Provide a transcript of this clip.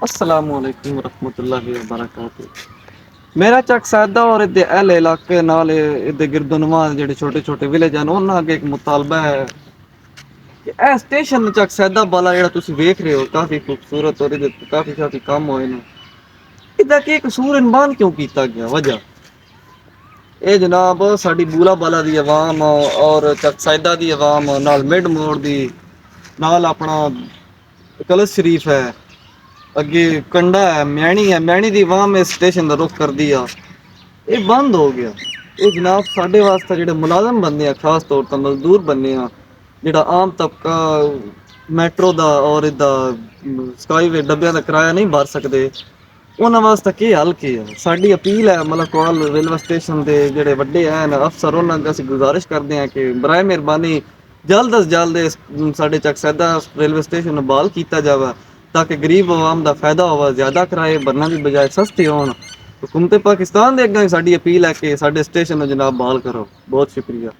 अस्सलामुअलैकुम रहमतुल्लाहि व बरकातुहू। मेरा चक सैदा और इदे अहले इलाके नाल इदे गिरदोनवा जेह्ड़े छोटे छोटे विलेज हैं उन्हां अग्गे एक मुतालबा है कि ए स्टेशन चक सैदा वाला जेह्ड़ा तुसी वेख रहे हो काफी खूबसूरत और इदे काफी कम होए ने, इदा की कसूर इन बंद क्यों कीता गया? वजह ਇਹ जनाब साडी बूला बाला दी आवाम और चक सैदा दी आवाम नाल मिड मोड़ दी नाल अपना कलश शरीफ है, अगे कंडा है, मैणी दी आवाम इस स्टेशन का रुख करदी आ। ये बंद हो गया। ये जनाब साढ़े वास्ते जेह्ड़े मुलाजम बनने आ, खास तौर पर मजदूर बनने आ, जेह्ड़ा आम तबका मैट्रो दा और इदा स्काईवे डब्बियां दा किराया नहीं भर सकते, उन्हां वास्ते की हल की है? साडी अपील है मलकवाल रेलवे स्टेशन के जेह्ड़े वड्डे हैं अफसर उन्हां अग्गे असीं गुजारिश करदे हैं कि बराए मेहरबानी जल्द अज जल्द साढ़े चक सैदा रेलवे स्टेशन बहाल किया जाए ताकि गरीब आवाम का फायदा हो, ज्यादा किराए भरना की बजाय सस्ते होन। हुकूमत पाकिस्तान के अगे साडी अपील है कि साडे स्टेशन जनाब बहाल करो। बहुत शुक्रिया।